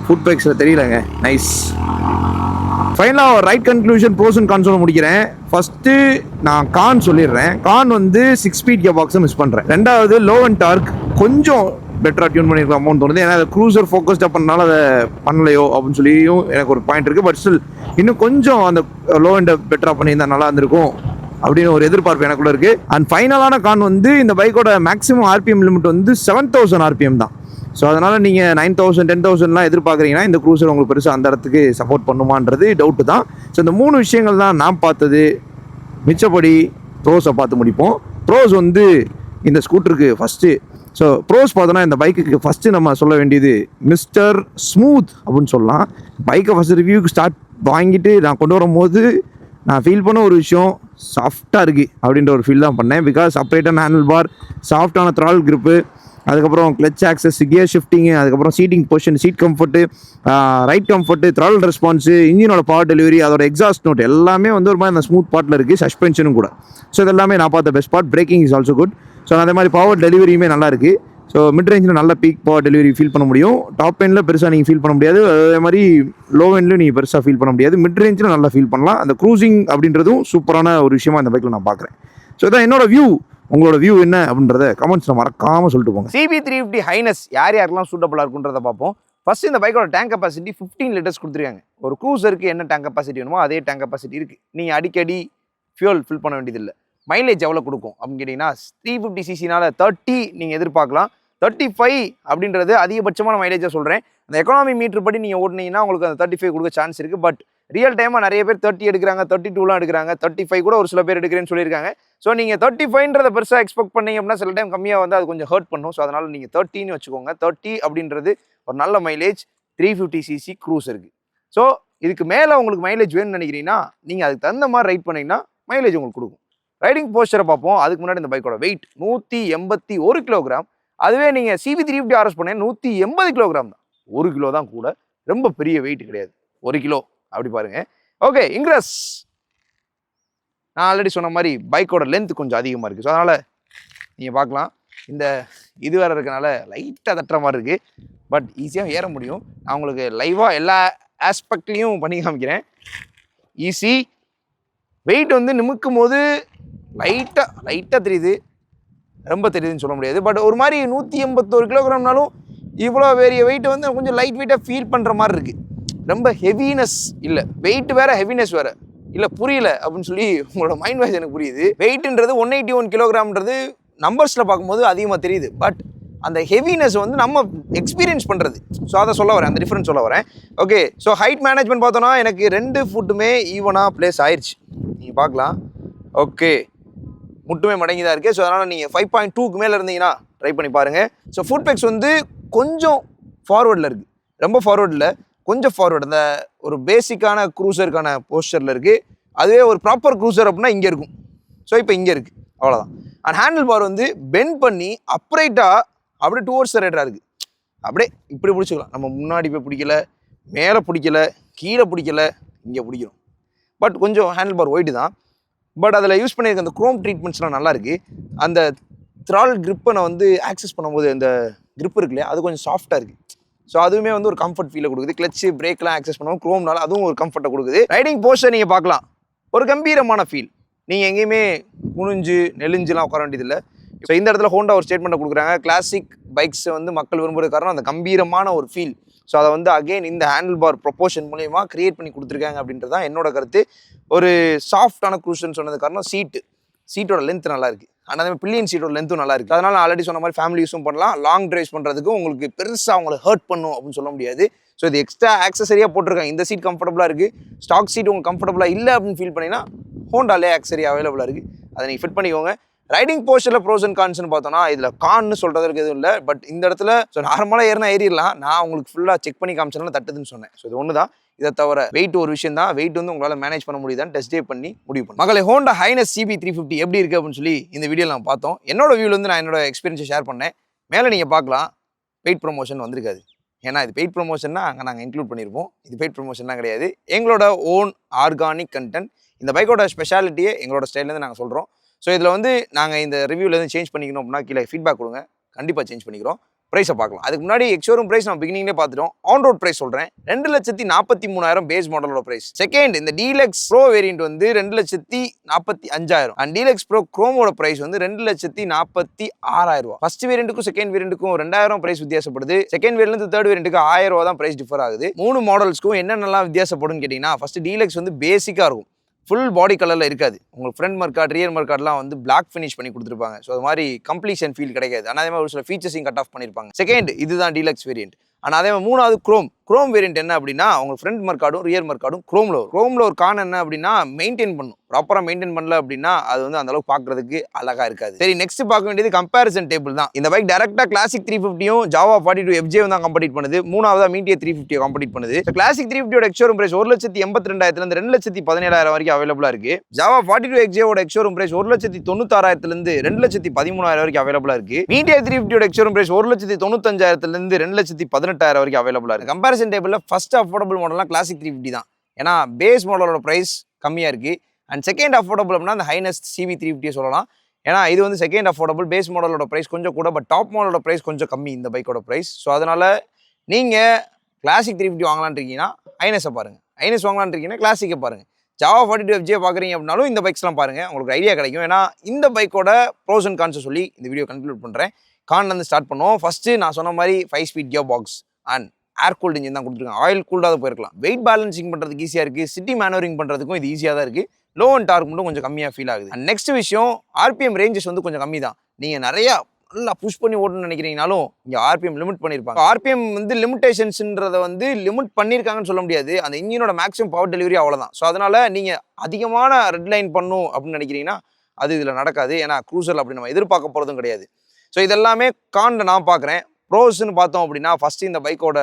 ஃபுட் பேக்ஸில் தெரியலங்க. நைஸ். ஃபைனலாக ரைட் கன்க்ளூஷன் ப்ரோஸ் அண்ட் கான்ஸோட முடிக்கிறேன். ஃபஸ்ட்டு நான் கான் சொல்லிடுறேன். கான் வந்து 6 ஸ்பீட் கியர் பாக்ஸை மிஸ் பண்ணுறேன். ரெண்டாவது லோ அண்ட் டார்க் கொஞ்சம் பெட்டராக டியூன் பண்ணியிருக்கலாமோன்னு தோணுது. ஏன்னா அதை க்ரூசர் ஃபோக்கஸ்டாக பண்ணனால அதை பண்ணலையோ அப்படின்னு சொல்லியும் எனக்கு ஒரு பாயிண்ட் இருக்குது. பட் ஸ்டில் இன்னும் கொஞ்சம் அந்த லோ அண்டை பெட்டராக பண்ணியிருந்தா நல்லா இருந்திருக்கும் அப்படின்னு ஒரு எதிர்பார்ப்பு எனக்குள்ள இருக்குது. அண்ட் ஃபைனலான கான் வந்து இந்த பைக்கோட மேக்ஸிமம் ஆர்பிஎம் லிமிட் வந்து 7000 ஆர்பிஎம் தான். ஸோ அதனால் நீங்கள் 9000 10,000லாம் எதிர்பார்க்குறீங்கன்னா இந்த க்ரூசர் உங்களுக்கு பெருசாக அந்த இடத்துக்கு சப்போர்ட் பண்ணுமான்றது டவுட்டு தான். ஸோ இந்த 3 விஷயங்கள் தான் நான் பார்த்தது. மிச்சப்படி ப்ரோஸை பார்த்து முடிப்போம். ப்ரோஸ் வந்து இந்த ஸ்கூட்டருக்கு ஃபஸ்ட்டு. ஸோ ப்ரோஸ் பார்த்தோன்னா இந்த பைக்குக்கு ஃபஸ்ட்டு நம்ம சொல்ல வேண்டியது மிஸ்டர் ஸ்மூத் அப்படின்னு சொல்லலாம். பைக்கை ஃபஸ்ட்டு ரிவ்யூக்கு ஸ்டார்ட் வாங்கிட்டு நான் கொண்டு வரும்போது நான் ஃபீல் பண்ண ஒரு விஷயம் சாஃப்டாக இருக்குது அப்படின்ற ஒரு ஃபீல் தான் பண்ணேன். பிகாஸ் செப்பரேட்டான ஹேண்டில் பார், சாஃப்டான த்ரால் கிரிப்பு, அதுக்கப்புறம் கிளச் ஆக்சஸ், கியர் ஷிஃப்டிங்கு, அதுக்கப்புறம் seating position, seat comfort, ride comfort, throttle response, இன்ஜினோட பவர் டெலிவரி, அதோட எக்ஸாஸ்ட் நோட் எல்லாமே வந்து ஒரு மாதிரி அந்த ஸ்மூத் பார்ட்டில் இருக்குது. சஸ்பென்ஷனும் கூட. ஸோ இதெல்லாமே நான் பார்த்த best part. Braking is also good. So அதே மாதிரி பவர் டெலிவரியுமே நல்லா இருக்குது. ஸோ மிட் ரேஞ்சில் நல்ல பீக் பவர் டெலிவரி ஃபீல் பண்ண முடியும். டாப் எண்டில் பெருசாக நீங்கள் ஃபீல் பண்ண முடியாது. அதே மாதிரி லோ எண்ட்லையும் நீங்கள் பெருசாக ஃபீல் பண்ண முடியாது. மிட் ரேஞ்சில் நல்லா ஃபீல் பண்ணலாம். அந்த க்ரூசிங் அப்படின்றதும் சூப்பரான ஒரு விஷயமா இந்த பைக்கில் நான் பார்க்குறேன். ஸோ இதான் என்னோட வியூ. உங்களோட வியூ என்ன அப்படின்றத கமெண்ட்ஸில் மறக்காமல் சொல்லிட்டு போங்க. CB350 ஹைனஸ் யாருக்கெல்லாம் சூட்டபுளாக இருக்குன்றதை பார்ப்போம். ஃபர்ஸ்ட் இந்த பைக்கோட டேங்க் கெப்பாசிட்டி 15 லிட்டர்ஸ் கொடுத்துருக்காங்க. ஒரு க்ரூசருக்கு என்ன டேங்க் கெப்பாசிட்டி வேணுமோ அதே டேங்க் கெப்பாசிட்டி இருக்குது. நீங்கள் அடிக்கடி ஃபியூல் ஃபில் பண்ண வேண்டியதில்லை. மைலேஜ் எவ்வளோ கொடுக்கும் அப்படின்னு கேட்டிங்கன்னா 350cc-னால 30 நீங்கள் எதிர்பார்க்கலாம். 35 அப்படின்றது அதிகபட்சமான மைலேஜாக சொல்கிறேன். அந்த எக்கானமி மீட்டர் படி நீங்கள் ஓட்டினீங்கன்னா உங்களுக்கு அந்த 35 கொடுக்க சான்ஸ் இருக்குது. பட் ரியல் டைமாக நிறைய பேர் 30 எடுக்கிறாங்க, 32லாம் எடுக்கிறாங்க, 35 கூட ஒரு சில பேர் எடுக்கிறேன்னு சொல்லியிருக்காங்க. ஸோ நீங்கள் 35ன்றதை பெருசாக எக்ஸ்பெக்ட் பண்ணீங்க அப்படின்னா சில டைம் கம்மியாக வந்து அது கொஞ்சம் ஹர்ட் பண்ணும். ஸோ அதனால் நீங்கள் 30ன்னு வச்சுக்கோங்க. 30 அப்படின்றது ஒரு நல்ல மைலேஜ் 350cc க்ரூஸ் இருக்குது. ஸோ இதுக்கு மேலே உங்களுக்கு மைலேஜ் வேணும்னு நினைக்கிறீங்கன்னா நீங்கள் அதுக்கு தகுந்த மாதிரி ரைட் பண்ணிங்கன்னா மைலேஜ் உங்களுக்கு கொடுக்கும். ரைடிங் போஸ்டரை பார்ப்போம். அதுக்கு முன்னாடி இந்த பைக்கோட வெயிட் 181 கிலோகிராம். அதுவே நீங்கள் CB350 RS பண்ண 180 கிலோகிராம் தான். 1 கிலோ தான் கூட. ரொம்ப பெரிய வெயிட் கிடையாது. 1 கிலோ அப்படி பாருங்க. ஓகே, இன்க்ரஸ் நான் ஆல்ரெடி சொன்ன மாதிரி பைக்கோட லென்த் கொஞ்சம் அதிகமாக இருக்குது. ஸோ அதனால் நீங்கள் பார்க்கலாம் இந்த இது வேறு இருக்கனால லைட்டாக தட்டுற மாதிரி இருக்குது. பட் ஈஸியாக ஏற முடியும். நான் உங்களுக்கு லைவாக எல்லா ஆஸ்பெக்ட்லேயும் பண்ணி காமிக்கிறேன். ஈஸி. வெயிட் வந்து நிமிக்கும் போது லைட்டாக தெரியுது, ரொம்ப தெரியுதுன்னு சொல்ல முடியாது. பட் ஒரு மாதிரி 181 கிலோகிராம்னாலும் இவ்வளோ வேறிய வெயிட் வந்து கொஞ்சம் லைட் வெயிட்டாக ஃபீல் பண்ணுற மாதிரி இருக்குது. ரொம்ப ஹெவினஸ் இல்லை, வெயிட் வேறு ஹெவினஸ் வேறு இல்லை, புரியல அப்படின்னு சொல்லி உங்களோட மைண்ட் வாய்ஸ் எனக்கு புரியுது. வெயிட்ன்றது 181 கிலோகிராம்ன்றது நம்பர்ஸில் பார்க்கும்போது அதிகமாக தெரியுது. பட் அந்த ஹெவினஸ் வந்து நம்ம எக்ஸ்பீரியன்ஸ் பண்ணுறது. ஸோ அதை சொல்ல வரேன், அந்த டிஃப்ரென்ஸ் சொல்ல வரேன். ஓகே, ஸோ ஹைட் மேனேஜ்மெண்ட் பார்த்தோன்னா எனக்கு 2 ஃபுட்டுமே ஈவனாக பிளேஸ் ஆயிடுச்சு. நீங்கள் பார்க்கலாம். ஓகே, முட்டுமே மடங்கி தான் இருக்குது. ஸோ அதனால் நீங்கள் 5.2க்கு மேலே இருந்தீங்கன்னா ட்ரை பண்ணி பாருங்கள். ஸோ ஃபுட் பேக்ஸ் வந்து கொஞ்சம் ஃபார்வர்டில் இருக்குது, ரொம்ப ஃபார்வர்டில், கொஞ்சம் ஃபார்வர்டு. அந்த ஒரு பேசிக்கான க்ரூசருக்கான போஸ்டரில் இருக்குது. அதுவே ஒரு ப்ராப்பர் க்ரூசர் அப்படின்னா இங்கே இருக்கும். ஸோ இப்போ இங்கே இருக்குது, அவ்வளோதான். அண்ட் ஹேண்டில் பார் வந்து பெண்ட் பண்ணி அப்ரைட்டாக அப்படியே டுவோர்ட்ஸ் ரைடராக இருக்குது. அப்படியே இப்படி பிடிச்சிக்கலாம். நம்ம முன்னாடி போய் பிடிக்கல, மேலே பிடிக்கல, கீழே பிடிக்கல, இங்கே பிடிக்கணும். பட் கொஞ்சம் ஹேண்டில் பார் ஒயிட்டு தான். பட் அதில் யூஸ் பண்ணியிருக்க அந்த குரோம் ட்ரீட்மெண்ட்ஸ்லாம் நல்லாயிருக்கு. அந்த த்ரால் கிரிப்பை நான் வந்து ஆக்சஸ் பண்ணும்போது அந்த கிரிப் இருக்கு இல்லையா, அது கொஞ்சம் சாஃப்டாக இருக்குது. ஸோ அதுவுமே வந்து ஒரு கம்ஃபர்ட் ஃபீலை கொடுக்குது. கிளச்சு பிரேக்லாம் ஆக்சஸ் பண்ணுவோம், குரோம்னால அதுவும் ஒரு கம்ஃபர்ட்டை கொடுக்குது. ரைடிங் போஸ்டர் நீங்கள் பார்க்கலாம், ஒரு கம்பீரமான ஃபீல். நீங்கள் எங்கேயுமே குனிஞ்சு நெலிஞ்சுலாம் உட்கார வேண்டியதில்லை. ஸோ இந்த இடத்துல ஹோண்டா ஒரு ஸ்டேட்மெண்ட்டை கொடுக்குறாங்க. கிளாசிக் பைக்ஸை வந்து மக்கள் விரும்புகிற காரணம் அந்த கம்பீரமான ஒரு ஃபீல். ஸோ அதை வந்து அகெயின் இந்த ஹேண்டில் பார் ப்ரொப்போஷன் மூலயமா கிரியேட் பண்ணி கொடுத்துருக்காங்க அப்படின்றது தான் என்னோட கருத்து. ஒரு சாஃப்டான க்ரூஷன் சொன்னது காரணம் சீட்டோட லென்த் நல்லா இருக்குது. ஆனால் அதே பில்லியன் சீட்டோட லென்த்தும் நல்லா இருக்குது. அதனால் ஆல்ரெடி சொன்ன மாதிரி ஃபேமிலி யூஸும் பண்ணலாம். லாங் ட்ரைவ்ஸ் பண்ணுறதுக்கும் உங்களுக்கு பெருசாக அவங்களை ஹர்ட் பண்ணும் அப்படின்னு சொல்ல முடியாது. ஸோ இது எக்ஸ்ட்ரா ஆக்சசரியாக போட்டிருக்காங்க. இந்த சீட் கம்ஃபர்டபுளாக இருக்குது. ஸ்டாக் சீட் உங்களுக்கு கம்ஃபர்டபுளாக இல்லை அப்படின்னு ஃபீல் பண்ணிங்கன்னா ஹோண்டாலே ஆக்சரி அவைலபிளாக இருக்குது. அதை நீங்கள் ஃபிட் பண்ணிக்கோங்க. ரைடிங் போஸ்டரில் ப்ரோஸ் அண்ட் கான்ஸ்னு பார்த்தோன்னா இதில் கான்னு சொல்கிறதுக்கு எதுவும் இல்லை. பட் இந்த இடத்துல ஸோ நார்மலாக ஏறிடலாம். நான் உங்களுக்கு ஃபுல்லாக செக் பண்ணி காமிச்சனால தட்டுதுன்னு சொன்னேன். ஸோ இது ஒன்று தான். இதை தவிர வெயிட் ஒரு விஷயம் தான். வெயிட் வந்து உங்களால் மேனேஜ் பண்ண முடியுதான்னு டெஸ்ட் ட்ரைவ் பண்ணி முடிவு பண்ணும். மகளே, ஹோண்டா ஹைனஸ் CB350 எப்படி இருக்குது அப்படின்னு சொல்லி இந்த வீடியோவில் நான் பார்த்தோம். என்னோட வியூவில் வந்து நான் என்னோட எக்ஸ்பீரியன்ஸை ஷேர் பண்ணேன். மேலே நீங்கள் பார்க்கலாம் பெய்ட் ப்ரொமோஷன் வந்திருக்காது. ஏன்னா இது பெய்ட் ப்ரொமோஷன்னா அங்கே நாங்கள் இன்க்ளூட் பண்ணியிருப்போம். இது பெய்ட் ப்ரொமோஷன்லாம் கிடையாது. எங்களோட ஓன் ஆர்கானிக் கண்டென்ட். இந்த பைக்கோட ஸ்பெஷாலிட்டியே எங்களோட ஸ்டைல்லேருந்து நாங்கள் சொல்கிறோம். ஸோ இதில் வந்து நாங்கள் இந்த ரிவ்யூவில் வந்து சேஞ்ச் பண்ணிக்கணும் அப்படின்னா கீழே ஃபீட்பேக் கொடுங்க. கண்டிப்பாக சேஞ்ச் பண்ணிக்கிறோம். ப்ரைஸை பார்க்கலாம். அதுக்கு முன்னாடி எக்ஸோரூம் ப்ரைஸ் நம்ம பிகினிங்லேயே பார்த்துட்டோம். ஆன் ரோட் ப்ரைஸ் சொல்கிறேன். 2,43,000 பேஸ் மாடலோட ப்ரைஸ். செகண்ட் இந்த டீலக்ஸ் ப்ரோ வேரியன்ட் வந்து 2,45,000 அண்ட் டீலக்ஸ் ப்ரோ குரோமோட ப்ரைஸ் வந்து 2,46,000. ஃபர்ஸ்ட் வேரியண்ட்டுக்கும் செகண்ட் வேரியண்ட்டுக்கும் 2,000 ப்ரைஸ் வித்தியாசப்படுது. செகண்ட் வேரியன்ட்லேருந்து தேர்ட் வேரியண்ட்டுக்கு 1,000 தான் ப்ரைஸ் டிஃபர் ஆகுது. 3 மாடல்ஸ்க்கும் என்னென்னலாம் வித்தியாசப்படும் கேட்டிங்கன்னா, ஃபர்ஸ்ட் டீலக்ஸ் வந்து பேசிக்காக இருக்கும். ஃபுல் பாடி கலரில் இருக்காது. உங்களுக்கு ஃப்ரண்ட் மர்க்கார்ட் ரியர் மர்க்கார்ட்லாம் வந்து பிளாக் ஃபினிஷ் பண்ணி கொடுத்துருப்பாங்க. ஸோ அது மாதிரி கம்ப்ளீஷன் ஃபீல் கிடைக்காது. ஆனால் அதே மாதிரி ஒரு சில ஃபீச்சர்ஸையும் கட் ஆஃப் பண்ணியிருப்பாங்க. செகண்ட் இதுதான் டீலக்ஸ் வேரியன்ட். ஆனால் அதே மாதிரி மூணாவது குரோம் வேரியன்ட் என்ன அப்படின்னா, உங்களுக்கு ஃப்ரண்ட் மர்க்கார்டும் ரியர் மர்க்கார்டும் குரோமில் ஒரு கான் என்ன அப்படின்னா மெயின்டைன் பண்ணும். ப்ராப்பராக மெயின்டைன் பண்ணல அப்படின்னா அது வந்து அந்த அளவுக்கு பார்க்கறதுக்கு அழகாக இருக்காது. சரி, நெக்ஸ்ட் பார்க்க வேண்டியது கம்பேரிசன் டேபிள் தான். இந்த பைக் டேரக்டாக கிளாசிக் 350யும் ஜாவா 42 FJ தான் கம்பெட் பண்ணுது. மூணாவதா மீடியா 350 கம்பெட் பண்ணுது. கிளாசிக் 350யோட எக்ஸோரூம் பிரைஸ் 1,82,000 2,17,000 வரைக்கும் அவைலபிளா இருக்கு. ஜாவா 42 XJயோட எக்ஸோரூம் பிரைஸ் 1,96,000 2,13,000 வரைக்கும் அவைலபிளா இருக்கு. மீடியா 350யோட எக்ஸோரூம் பிரைஸ் 1,95,000 2,18,000 வரைக்கும் அவைலபிளா இருக்கு. கம்பேரிசன் டேபிள்ல ஃபர்ஸ்ட் அஃபோர்டபுள் மாடல்லாம் கிளாசிக் 350 தான். ஏன்னா பேஸ் மாடலோட பிரைஸ் கம்மியா இருக்கு. அண்ட் செகண்ட் அஃபோர்டபுள் அப்படின்னா அந்த ஹைனஸ் CB350 சொல்லலாம். ஏன்னா இது வந்து செகண்ட் அஃபோர்டபுள். பேஸ் மாடலோட ப்ரைஸ் கொஞ்சம் கூட, பட் டாப் மாடலோட ப்ரைஸ் கொஞ்சம் கம்மி இந்த பைக்கோட ப்ரைஸ். ஸோ அதனால நீங்கள் கிளாசிக் 350 வாங்கலான்னு இருக்கீங்கன்னா ஹைனஸை பாருங்கள். ஹைனஸ் வாங்கலான்னு இருக்கீங்கன்னா கிளாசிக்கை பாருங்கள். ஜாவா 42 FJ பார்க்குறீங்க அப்படின்னாலும் இந்த பைக்ஸ்லாம் பாருங்கள். உங்களுக்கு ஐடியா கிடைக்கும். ஏன்னா இந்த பைக்கோட ப்ரோஸ் அண்ட் கான்ஸை சொல்லி இந்த வீடியோ கன்க்ளூட் பண்ணுறேன். கான்லேருந்து ஸ்டார்ட் பண்ணுவோம். ஃபஸ்ட்டு நான் சொன்ன மாதிரி 5 speed gear box and air cooled engine தான் கொடுத்துருக்காங்க. ஆயில் கூல்டாக போயிருக்கலாம். வெயிட் பேலன்சிங் பண்ணுறதுக்கு ஈஸியாக இருக்குது. சிட்டி மேனுவரிங் பண்ணுறதுக்கும் இது ஈஸியாக தான் இருக்குது. லோ அண்ட் டார்க் மட்டும் கொஞ்சம் கம்மியாக ஃபீல் ஆகுது. அண்ட் நெக்ஸ்ட் விஷயம், RPM ரேஞ்சஸ் வந்து கொஞ்சம் கம்மி தான். நீங்கள் நிறையா நல்லா புஷ் பண்ணி ஓடணும்னு நினைக்கிறீங்கனாலும் இங்கே RPM லிமிட் பண்ணியிருப்பாங்க. RPM வந்து லிமிட்டேஷன்ஸ்ன்றதை வந்து லிமிட் பண்ணியிருக்காங்கன்னு சொல்ல முடியாது. அந்த இன்ஜினோட மேக்ஸிமம் பவர் டெலிவரி அவ்வளோதான். ஸோ அதனால் நீங்கள் அதிகமான ரெட் லைன் பண்ணும் அப்படின்னு நினைக்கிறீங்கன்னா அது இதில் நடக்காது. ஏன்னா க்ரூசரில் அப்படி நம்ம எதிர்பார்க்க போகிறதும் கிடையாது. ஸோ இதெல்லாமே கான்ல நான் பார்க்குறேன். ப்ரோஸ்ன்னு பார்த்தோம் அப்படின்னா ஃபஸ்ட்டு இந்த பைக்கோட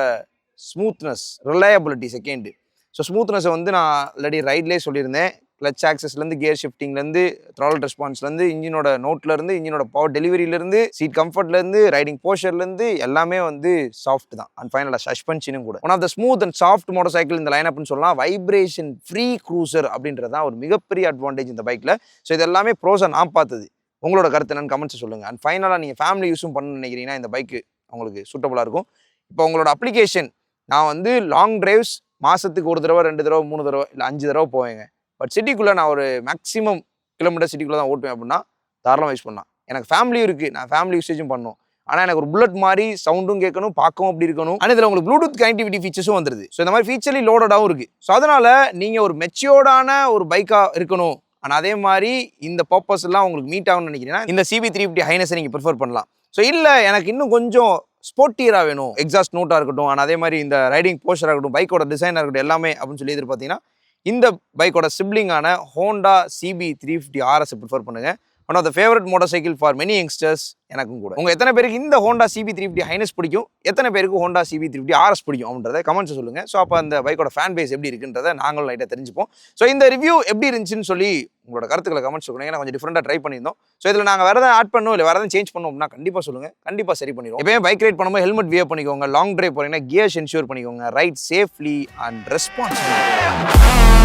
ஸ்மூத்னஸ், ரிலையபிலிட்டி செகண்டு. ஸோ ஸ்மூத்னஸை வந்து நான் ஆல்ரெடி ரைட்லேயே சொல்லியிருந்தேன். கிளச் ஆக்சஸ்லேருந்து கியர் ஷிஃப்டிங்லேருந்து த்ரால் ரெஸ்பான்ஸ்லேருந்து இன்ஜினோட நோட்லேருந்து இன்ஜினோட பவர் டெலிவரியிலேருந்து சீட் கம்ஃபர்ட்லேருந்து ரைடிங் போஸ்டர்லேருந்து எல்லாமே வந்து சாஃப்ட் தான். அண்ட் ஃபைனலாக சஸ்பென்ஷனும் கூட one of the smooth and soft motorcycle இந்த லைனப்னு சொல்லலாம். வைப்ரேஷன் ஃப்ரீ க்ரூசர் அப்படின்றது தான் ஒரு மிகப்பெரிய அட்வான்டேஜ் இந்த பைக்கில். ஸோ இது எல்லாமே ப்ரோஸை நான் பார்த்தது. உங்களோட கருத்து என்னன்னு கமெண்ட்ஸ் சொல்லுங்கள். அண்ட் ஃபைனலாக நீங்கள் ஃபேமிலி யூஸும் பண்ணணும்னு நினைக்கிறீங்கன்னா இந்த பைக்கு உங்களுக்கு சூட்டபுளாக இருக்கும். இப்போ உங்களோட அப்ளிகேஷன், நான் வந்து லாங் டிரைவ்ஸ் மாதத்துக்கு 1 தடவை 2 தடவை 3 தடவை இல்லை 5 தடவை போவேங்க. பட் சிட்டிக்குள்ளே நான் ஒரு மேக்ஸிமம் கிலோமீட்டர் சிட்டிக்குள்ளே தான் ஓட்டுவேன் அப்படின்னா தாராளமாக யூஸ் பண்ணலாம். எனக்கு ஃபேமிலியும் இருக்குது, நான் ஃபேமிலி யூசேஜும் பண்ணணும். ஆனால் எனக்கு ஒரு புல்லட் மாதிரி சவுண்டும் கேட்கணும், பார்க்கவும் அப்படி இருக்கணும். ஆனால் இதில் உங்களுக்கு ப்ளூடூத் கனெக்டிவிட்டி ஃபீச்சர்ஸும் வந்துருது. ஸோ இந்த மாதிரி ஃபீச்சர்லி லோடடாகவும் இருக்குது. ஸோ அதனால் நீங்கள் ஒரு மெச்சியோர்டான ஒரு பைக்காக இருக்கணும், ஆனால் அதே மாதிரி இந்த பர்பஸ் எல்லாம் உங்களுக்கு மீட் ஆகும்னு நினைக்கிறீங்கன்னா இந்த CB350 ஹைனஸை நீங்கள் ப்ரிஃபர் பண்ணலாம். ஸோ இல்லை எனக்கு இன்னும் கொஞ்சம் ஸ்போர்ட்டியராக வேணும், எக்ஸாஸ்ட் நோட்டாக இருக்கட்டும், ஆனால் அதே மாதிரி இந்த ரைடிங் போஸ்டராக இருக்கட்டும், பைக்கோட டிசைனாக இருக்கட்டும், எல்லாமே அப்படின்னு சொல்லி எதிர்பார்த்தீங்கன்னா இந்த பைக்கோட சிப்ளிங்கான ஹோண்டா CB350 RS ப்ரிஃபர் பண்ணுங்கள். One of the favourite motorcycle for many youngsters எனக்கும் கூட. உங்கள் எத்தனை பேருக்கு இந்த ஹோண்டா CB350 ஹைனஸ் பிடிக்கும், எத்தனை பேருக்கு ஹோண்டா CB350 RS பிடிக்கும் அப்படின்றத கமெண்ட்ஸ் சொல்லுங்கள். ஸோ அப்போ அந்த பைக்கோட ஃபேன் பேஸ் எப்படி இருக்குன்றதை நாங்களும் லைட்டாக தெரிஞ்சுப்போம். ஸோ இந்த ரிவ்யூ எப்படி இருந்துச்சுன்னு சொல்லி உங்களோட கருத்துக்களை கமெண்ட்ஸ் சொல்லுங்க. நான் கொஞ்சம் டிஃப்ரெண்டாக ட்ரை பண்ணியிருந்தோம். ஸோ இதில் நாங்கள் வேறு எதாவது ஆட் பண்ணோம் இல்லை வேறு எதாவது சேஞ்ச் பண்ணோம் அப்படின்னா கண்டிப்பாக சொல்லுங்கள், கண்டிப்பாக சரி பண்ணிடுவோம். எப்போயுமே பைக் ரைட் பண்ணும்போது ஹெல்மெட் வியர் பண்ணிக்கோங்க. லாங் டிரைவ் போகிறீங்கன்னா கியர்ஸ் என்ஷூர் பண்ணிக்கோங்க. Right safely and responsibility.